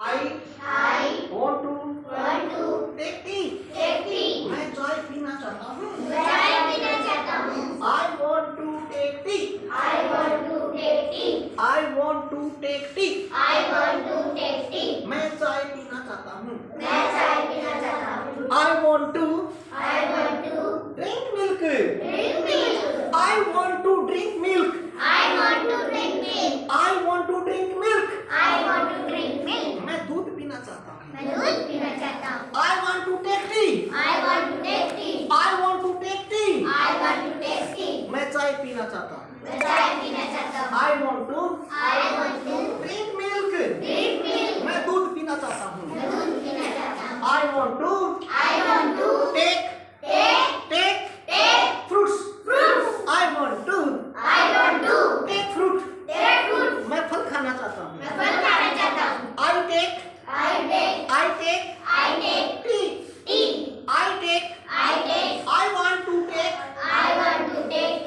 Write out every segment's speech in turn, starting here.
I want to take tea. मैं चाय पीना चाहता हूँ. I want to take tea. I want to take tea. मैं चाय पीना चाहता हूँ. I want to drink milk. I want to drink milk. I want to drink milk. मैं दूध पीना चाहता हूँ. I want to take tea. I want to take tea. मैं चाय पीना चाहता हूँ. I want to drink milk. मैं दूध पीना चाहता हूँ. I want to take fruits. I want to take fruit. मैं फल खाना चाहता हूँ. I take tea.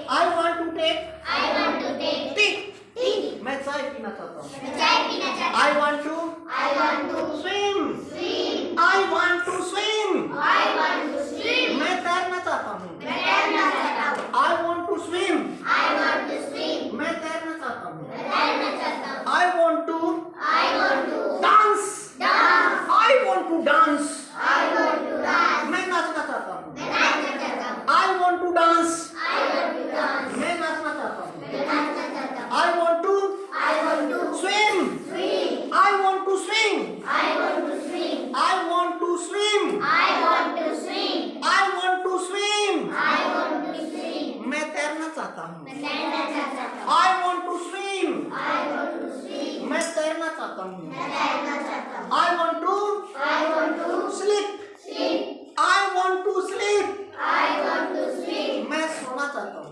I want to take tea. मैं चाय पीना चाहता हूँ. I want to swim. I want to swim. मैं तैरना चाहता हूँ. I want to swim. मैं तैरना चाहता हूँ. I want to dance. I want to dance. मैं नाचना चाहता हूँ. I want to dance. मैं नाचना चाहता हूँ. I want to swim. I want to swim. I want to swim. I want to swim. मैं तैरना चाहता हूँ. I want to swim. मैं तैरना चाहता हूँ. I want to sleep. I want to sleep. मैं सोना चाहता हूँ.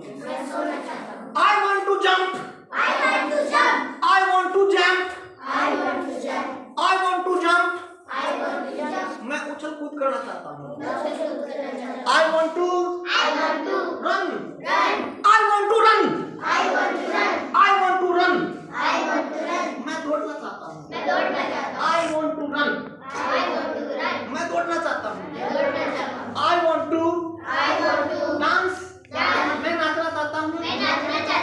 I want to jump. I want to jump. I want to jump. मैं उछल कूद करना चाहता हूँ. I want to run. I want to run. I want to run. मैं दौड़ना चाहता हूँ. I want to run. मैं दौड़ना चाहता हूँ. I want to dance. मैं नाचना चाहता हूँ.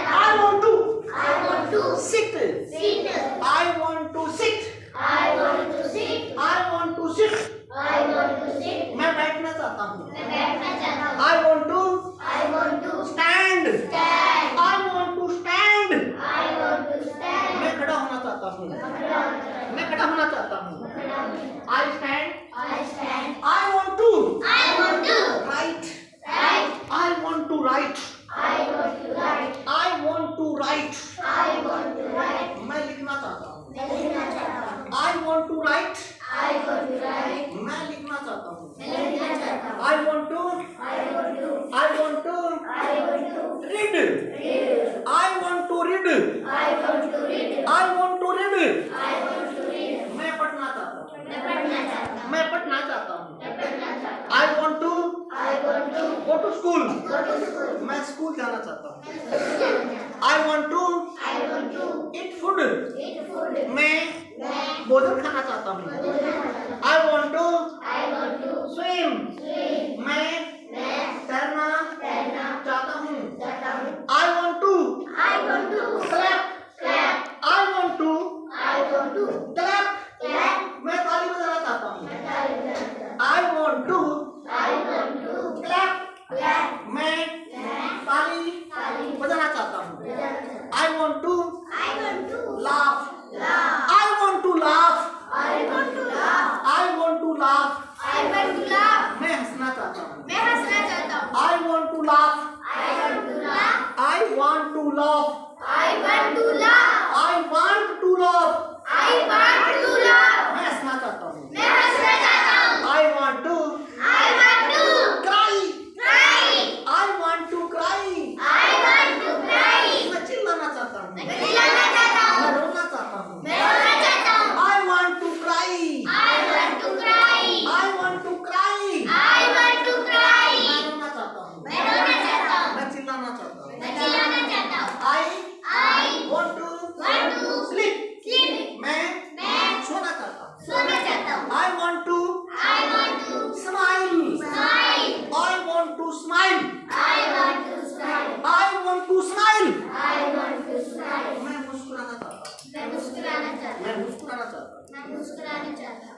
I want to sit. I want to sit. I want to sit. मैं बैठना चाहता हूँ. I want to stand. I want to stand. मैं खड़ा होना चाहता हूँ. मैं खड़ा होना चाहता हूँ. I stand. I want to write. I want to write. I want to write. मैं लिखना चाहता हूँ. I want to write. मैं लिखना चाहता हूँ. I want to read. I want to read. I want to read. मैं पढ़ना चाहता हूँ. मैं पढ़ना चाहता हूँ. I want to go to school. मैं स्कूल जाना चाहता हूँ. I want to eat food. मैं भोजन खाना चाहता हूँ. I want to swim. मैं तैरना चाहता हूँ. I want to clap. I want to clap. मैं ताली बजाना चाहता हूँ. I want to clap. मैं ताली बजाना चाहता हूँ. I want to laugh. I want to laugh. I want to laugh. मैं हंसना चाहता हूँ. I want to laugh. I want to laugh. I want to laugh. मैं हंसना चाहता हूँ. I want to सोना चाहता हूँ। I want to smile. I want to smile. I want to smile. मैं मुस्कुराना चाहता हूँ. मैं मुस्कुराना चाहता हूँ। मैं मुस्कुराना चाहता हूँ. मैं मुस्कुराना चाहता हूँ।